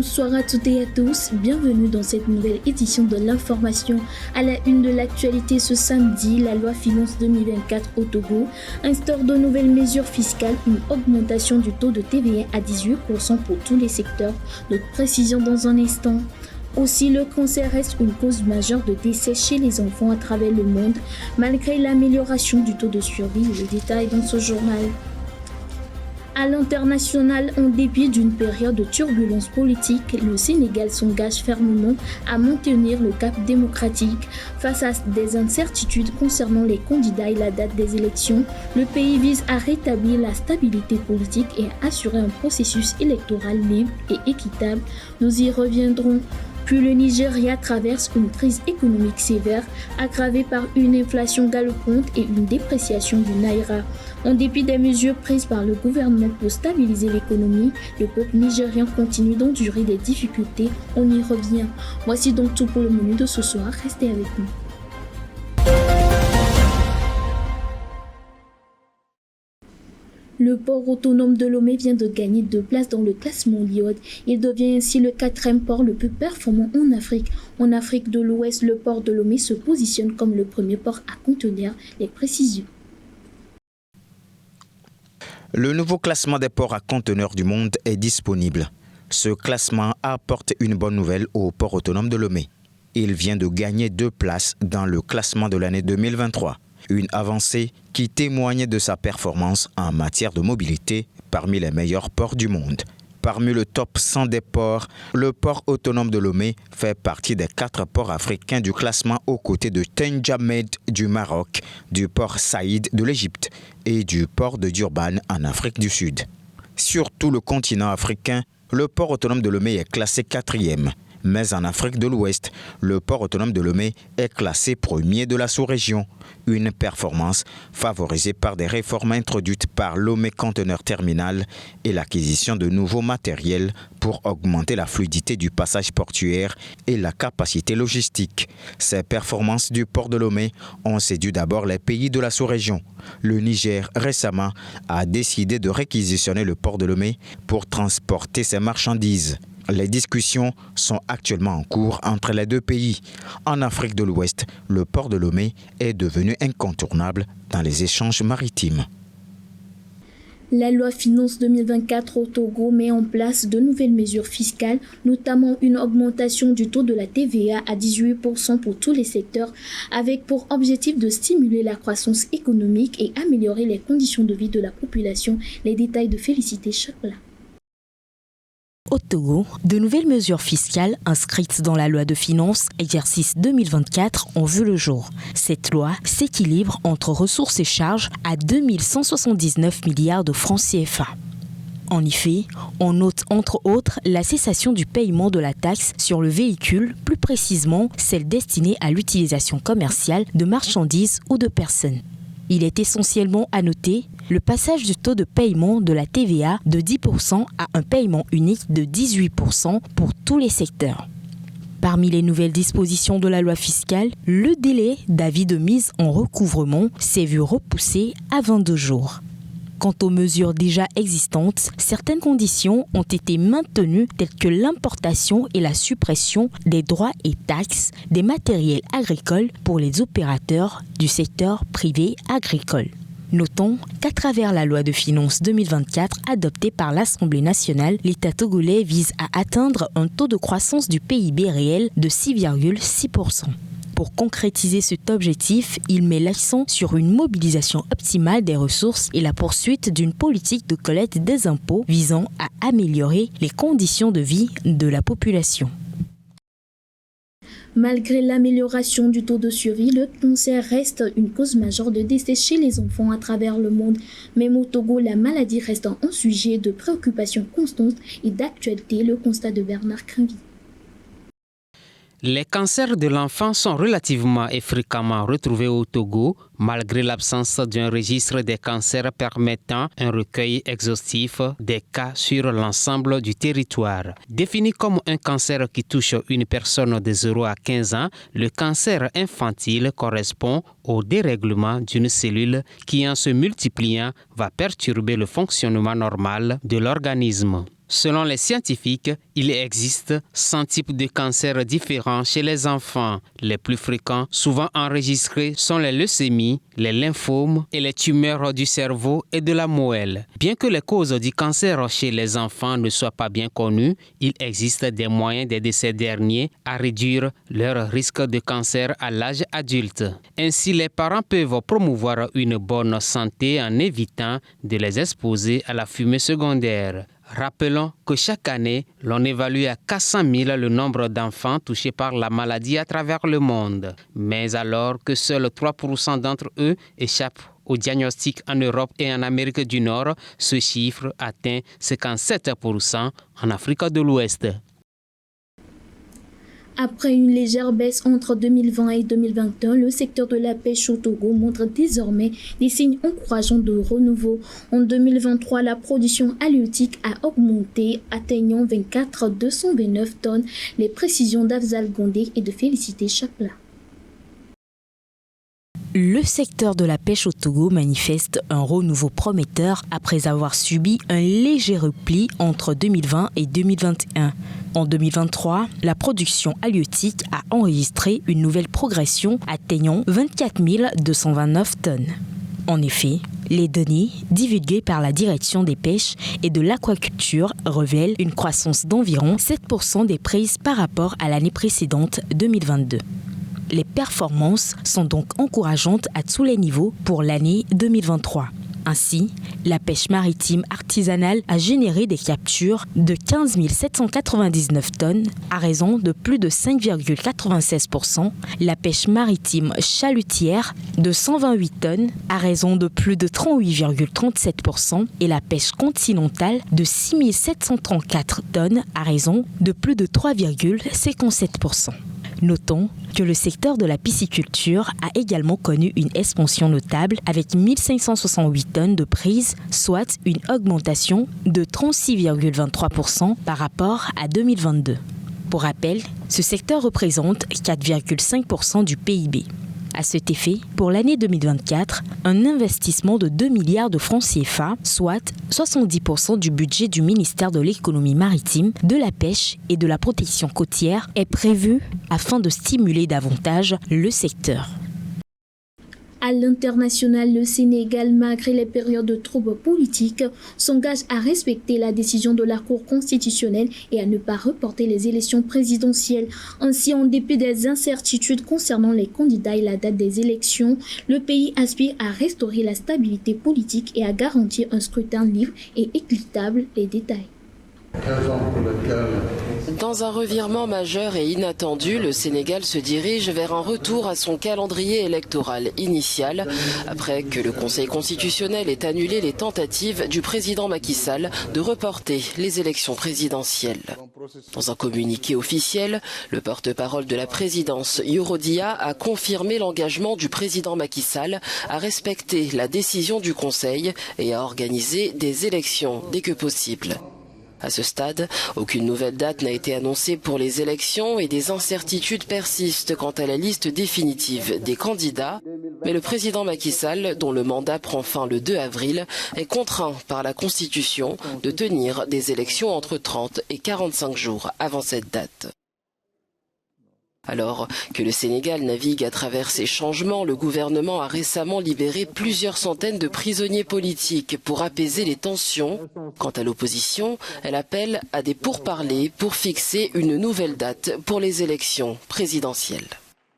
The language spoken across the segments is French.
Bonsoir à toutes et à tous, bienvenue dans cette nouvelle édition de l'information. À la une de l'actualité ce samedi, la loi Finance 2024 au Togo instaure de nouvelles mesures fiscales, une augmentation du taux de TVA à 18% pour tous les secteurs. Notre précision dans un instant. Aussi, le cancer reste une cause majeure de décès chez les enfants à travers le monde, malgré l'amélioration du taux de survie. Le détail dans ce journal. À l'international, en dépit d'une période de turbulence politique, le Sénégal s'engage fermement à maintenir le cap démocratique. Face à des incertitudes concernant les candidats et la date des élections, le pays vise à rétablir la stabilité politique et à assurer un processus électoral libre et équitable. Nous y reviendrons. Puis le Nigeria traverse une crise économique sévère, aggravée par une inflation galopante et une dépréciation du naira. En dépit des mesures prises par le gouvernement pour stabiliser l'économie, le peuple nigérien continue d'endurer des difficultés. On y revient. Voici donc tout pour le menu de ce soir. Restez avec nous. Le port autonome de Lomé vient de gagner 2 places dans le classement LIOD. Il devient ainsi le 4e port le plus performant en Afrique. En Afrique de l'Ouest, le port de Lomé se positionne comme le premier port à conteneur. Les précisions. Le nouveau classement des ports à conteneurs du monde est disponible. Ce classement apporte une bonne nouvelle au port autonome de Lomé. Il vient de gagner 2 places dans le classement de l'année 2023. Une avancée qui témoignait de sa performance en matière de mobilité parmi les meilleurs ports du monde. Parmi le top 100 des ports, le port autonome de Lomé fait partie des 4 ports africains du classement aux côtés de N'Djamena du Maroc, du port Saïd de l'Égypte et du port de Durban en Afrique du Sud. Sur tout le continent africain, le port autonome de Lomé est classé 4e. Mais en Afrique de l'Ouest, le port autonome de Lomé est classé 1er de la sous-région. Une performance favorisée par des réformes introduites par Lomé Conteneur Terminal et l'acquisition de nouveaux matériels pour augmenter la fluidité du passage portuaire et la capacité logistique. Ces performances du port de Lomé ont séduit d'abord les pays de la sous-région. Le Niger, récemment, a décidé de réquisitionner le port de Lomé pour transporter ses marchandises. Les discussions sont actuellement en cours entre les deux pays. En Afrique de l'Ouest, le port de Lomé est devenu incontournable dans les échanges maritimes. La loi Finance 2024 au Togo met en place de nouvelles mesures fiscales, notamment une augmentation du taux de la TVA à 18% pour tous les secteurs, avec pour objectif de stimuler la croissance économique et améliorer les conditions de vie de la population. Les détails de Félicité Chakla. Au Togo, de nouvelles mesures fiscales inscrites dans la loi de finances exercice 2024 ont vu le jour. Cette loi s'équilibre entre ressources et charges à 2179 milliards de francs CFA. En effet, on note entre autres la cessation du paiement de la taxe sur le véhicule, plus précisément celle destinée à l'utilisation commerciale de marchandises ou de personnes. Il est essentiellement à noter le passage du taux de paiement de la TVA de 10% à un paiement unique de 18% pour tous les secteurs. Parmi les nouvelles dispositions de la loi fiscale, le délai d'avis de mise en recouvrement s'est vu repoussé à 22 jours. Quant aux mesures déjà existantes, certaines conditions ont été maintenues telles que l'importation et la suppression des droits et taxes des matériels agricoles pour les opérateurs du secteur privé agricole. Notons qu'à travers la loi de finances 2024 adoptée par l'Assemblée nationale, l'État togolais vise à atteindre un taux de croissance du PIB réel de 6,6%. Pour concrétiser cet objectif, il met l'accent sur une mobilisation optimale des ressources et la poursuite d'une politique de collecte des impôts visant à améliorer les conditions de vie de la population. Malgré l'amélioration du taux de survie, le cancer reste une cause majeure de décès chez les enfants à travers le monde. Même au Togo, la maladie reste un sujet de préoccupation constante et d'actualité, le constat de Bernard Crinvy. Les cancers de l'enfant sont relativement et fréquemment retrouvés au Togo, malgré l'absence d'un registre des cancers permettant un recueil exhaustif des cas sur l'ensemble du territoire. Défini comme un cancer qui touche une personne de 0 à 15 ans, le cancer infantile correspond au dérèglement d'une cellule qui, en se multipliant, va perturber le fonctionnement normal de l'organisme. Selon les scientifiques, il existe 100 types de cancers différents chez les enfants. Les plus fréquents, souvent enregistrés, sont les leucémies, les lymphomes et les tumeurs du cerveau et de la moelle. Bien que les causes du cancer chez les enfants ne soient pas bien connues, il existe des moyens d'aider ces derniers à réduire leur risque de cancer à l'âge adulte. Ainsi, les parents peuvent promouvoir une bonne santé en évitant de les exposer à la fumée secondaire. Rappelons que chaque année, l'on évalue à 400 000 le nombre d'enfants touchés par la maladie à travers le monde. Mais alors que seuls 3% d'entre eux échappent au diagnostic en Europe et en Amérique du Nord, ce chiffre atteint 57% en Afrique de l'Ouest. Après une légère baisse entre 2020 et 2021, le secteur de la pêche au Togo montre désormais des signes encourageants de renouveau. En 2023, la production halieutique a augmenté, atteignant 24 229 tonnes. Les précisions d'Afzal Gondé et de Félicité Chapla. Le secteur de la pêche au Togo manifeste un renouveau prometteur après avoir subi un léger repli entre 2020 et 2021. En 2023, la production halieutique a enregistré une nouvelle progression atteignant 24 229 tonnes. En effet, les données divulguées par la Direction des pêches et de l'aquaculture révèlent une croissance d'environ 7% des prises par rapport à l'année précédente 2022. Les performances sont donc encourageantes à tous les niveaux pour l'année 2023. Ainsi, la pêche maritime artisanale a généré des captures de 15 799 tonnes à raison de plus de 5,96%, la pêche maritime chalutière de 128 tonnes à raison de plus de 38,37% et la pêche continentale de 6 734 tonnes à raison de plus de 3,57%. Notons que le secteur de la pisciculture a également connu une expansion notable avec 1568 tonnes de prises, soit une augmentation de 36,23% par rapport à 2022. Pour rappel, ce secteur représente 4,5% du PIB. À cet effet, pour l'année 2024, un investissement de 2 milliards de francs CFA, soit 70% du budget du ministère de l'économie maritime, de la pêche et de la protection côtière, est prévu afin de stimuler davantage le secteur. À l'international, le Sénégal, malgré les périodes de troubles politiques, s'engage à respecter la décision de la Cour constitutionnelle et à ne pas reporter les élections présidentielles. Ainsi, en dépit des incertitudes concernant les candidats et la date des élections, le pays aspire à restaurer la stabilité politique et à garantir un scrutin libre et équitable. Les détails. Dans un revirement majeur et inattendu, le Sénégal se dirige vers un retour à son calendrier électoral initial après que le Conseil constitutionnel ait annulé les tentatives du président Macky Sall de reporter les élections présidentielles. Dans un communiqué officiel, le porte-parole de la présidence, Yoro Dia, a confirmé l'engagement du président Macky Sall à respecter la décision du Conseil et à organiser des élections dès que possible. À ce stade, aucune nouvelle date n'a été annoncée pour les élections et des incertitudes persistent quant à la liste définitive des candidats. Mais le président Macky Sall, dont le mandat prend fin le 2 avril, est contraint par la Constitution de tenir des élections entre 30 et 45 jours avant cette date. Alors que le Sénégal navigue à travers ces changements, le gouvernement a récemment libéré plusieurs centaines de prisonniers politiques pour apaiser les tensions. Quant à l'opposition, elle appelle à des pourparlers pour fixer une nouvelle date pour les élections présidentielles.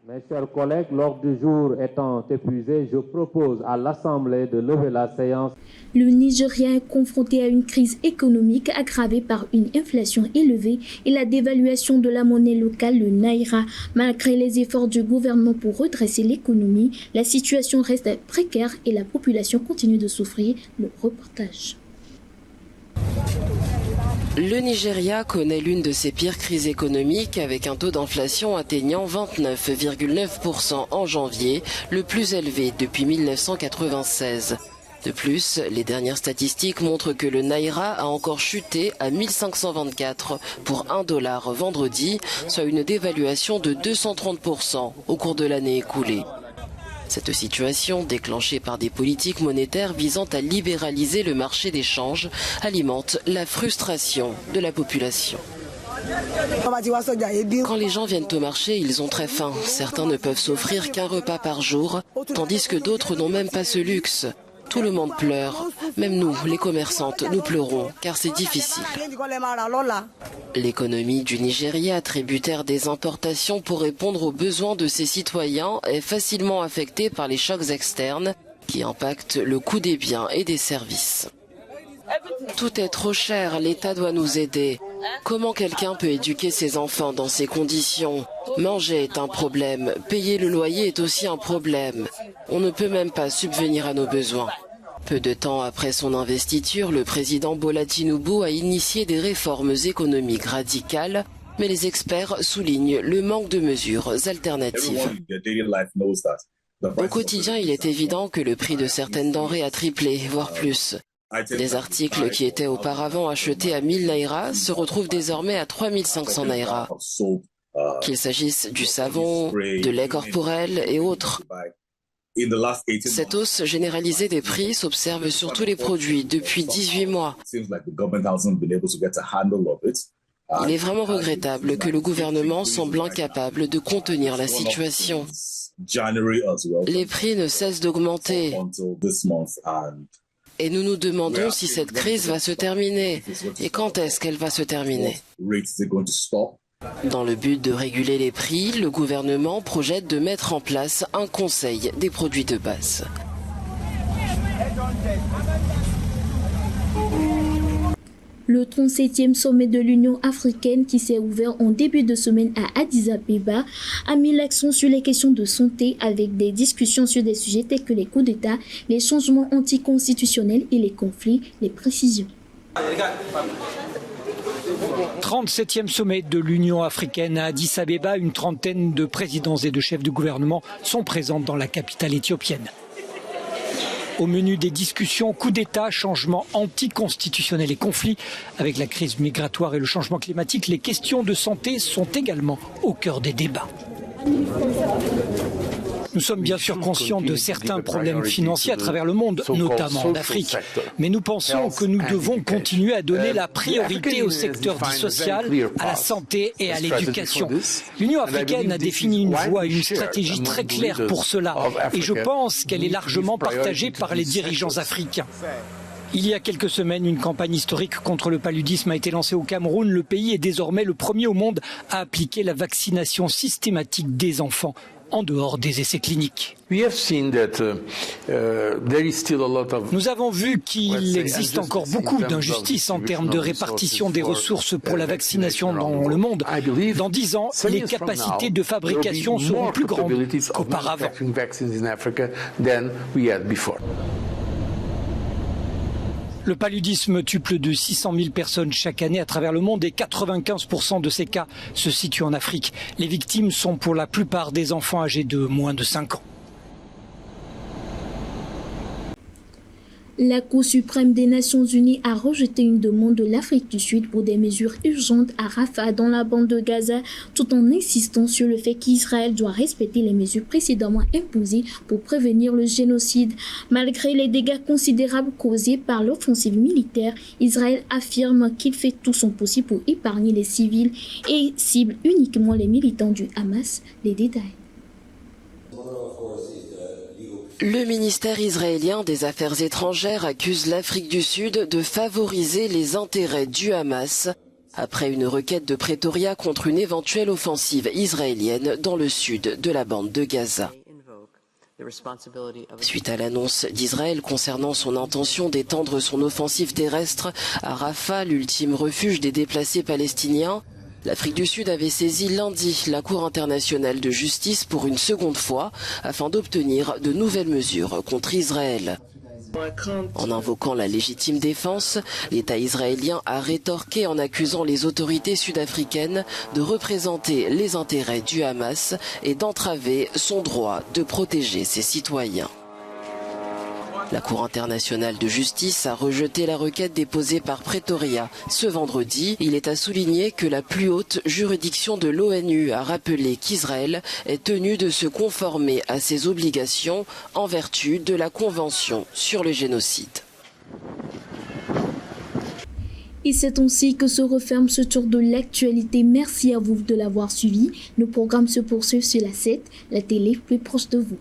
Mes chers collègues, l'ordre du jour étant épuisé, je propose à l'Assemblée de lever la séance. Le Nigeria est confronté à une crise économique aggravée par une inflation élevée et la dévaluation de la monnaie locale, le Naira. Malgré les efforts du gouvernement pour redresser l'économie, la situation reste précaire et la population continue de souffrir. Le reportage. Le Nigeria connaît l'une de ses pires crises économiques avec un taux d'inflation atteignant 29,9% en janvier, le plus élevé depuis 1996. De plus, les dernières statistiques montrent que le Naira a encore chuté à 1524 pour $1 vendredi, soit une dévaluation de 230% au cours de l'année écoulée. Cette situation, déclenchée par des politiques monétaires visant à libéraliser le marché des changes, alimente la frustration de la population. Quand les gens viennent au marché, ils ont très faim. Certains ne peuvent s'offrir qu'un repas par jour, tandis que d'autres n'ont même pas ce luxe. Tout le monde pleure. Même nous, les commerçantes, nous pleurons, car c'est difficile. L'économie du Nigeria, tributaire des importations pour répondre aux besoins de ses citoyens, est facilement affectée par les chocs externes qui impactent le coût des biens et des services. Tout est trop cher, l'État doit nous aider. Comment quelqu'un peut éduquer ses enfants dans ces conditions? Manger est un problème, payer le loyer est aussi un problème. On ne peut même pas subvenir à nos besoins. Peu de temps après son investiture, le président Bola Tinubu a initié des réformes économiques radicales, mais les experts soulignent le manque de mesures alternatives. Au quotidien, il est évident que le prix de certaines denrées a triplé, voire plus. Des articles qui étaient auparavant achetés à 1000 naira se retrouvent désormais à 3500 naira. Qu'il s'agisse du savon, de lait corporel et autres. Cette hausse généralisée des prix s'observe sur tous les produits depuis 18 mois. Il est vraiment regrettable que le gouvernement semble incapable de contenir la situation. Les prix ne cessent d'augmenter. Et nous nous demandons si cette crise va se terminer et quand est-ce qu'elle va se terminer. Dans le but de réguler les prix, le gouvernement projette de mettre en place un conseil des produits de base. Le 37e sommet de l'Union africaine qui s'est ouvert en début de semaine à Addis Abeba a mis l'accent sur les questions de santé avec des discussions sur des sujets tels que les coups d'État, les changements anticonstitutionnels et les conflits, les précisions. 37e sommet de l'Union africaine à Addis Abeba, une trentaine de présidents et de chefs de gouvernement sont présents dans la capitale éthiopienne. Au menu des discussions, coup d'État, changements anticonstitutionnels et conflits. Avec la crise migratoire et le changement climatique, les questions de santé sont également au cœur des débats. Nous sommes bien sûr conscients de certains problèmes financiers à travers le monde, notamment en Afrique. Mais nous pensons que nous devons continuer à donner la priorité au secteur dit social, à la santé et à l'éducation. L'Union africaine a défini une voie et une stratégie très claire pour cela. Et je pense qu'elle est largement partagée par les dirigeants africains. Il y a quelques semaines, une campagne historique contre le paludisme a été lancée au Cameroun. Le pays est désormais le premier au monde à appliquer la vaccination systématique des enfants en dehors des essais cliniques. Nous avons vu qu'il existe encore beaucoup d'injustices en termes de répartition des ressources pour la vaccination dans le monde. Dans 10 ans, les capacités de fabrication seront plus grandes qu'auparavant. Le paludisme tue plus de 600 000 personnes chaque année à travers le monde et 95% de ces cas se situent en Afrique. Les victimes sont pour la plupart des enfants âgés de moins de 5 ans. La Cour suprême des Nations Unies a rejeté une demande de l'Afrique du Sud pour des mesures urgentes à Rafah dans la bande de Gaza, tout en insistant sur le fait qu'Israël doit respecter les mesures précédemment imposées pour prévenir le génocide. Malgré les dégâts considérables causés par l'offensive militaire, Israël affirme qu'il fait tout son possible pour épargner les civils et cible uniquement les militants du Hamas. Les détails. Le ministère israélien des Affaires étrangères accuse l'Afrique du Sud de favoriser les intérêts du Hamas après une requête de Pretoria contre une éventuelle offensive israélienne dans le sud de la bande de Gaza. Suite à l'annonce d'Israël concernant son intention d'étendre son offensive terrestre à Rafah, l'ultime refuge des déplacés palestiniens, l'Afrique du Sud avait saisi lundi la Cour internationale de justice pour une seconde fois afin d'obtenir de nouvelles mesures contre Israël. En invoquant la légitime défense, l'État israélien a rétorqué en accusant les autorités sud-africaines de représenter les intérêts du Hamas et d'entraver son droit de protéger ses citoyens. La Cour internationale de justice a rejeté la requête déposée par Pretoria ce vendredi. Il est à souligner que la plus haute juridiction de l'ONU a rappelé qu'Israël est tenu de se conformer à ses obligations en vertu de la Convention sur le génocide. Et c'est ainsi que se referme ce tour de l'actualité. Merci à vous de l'avoir suivi. Nos programmes se poursuivent sur la 7, la télé plus proche de vous.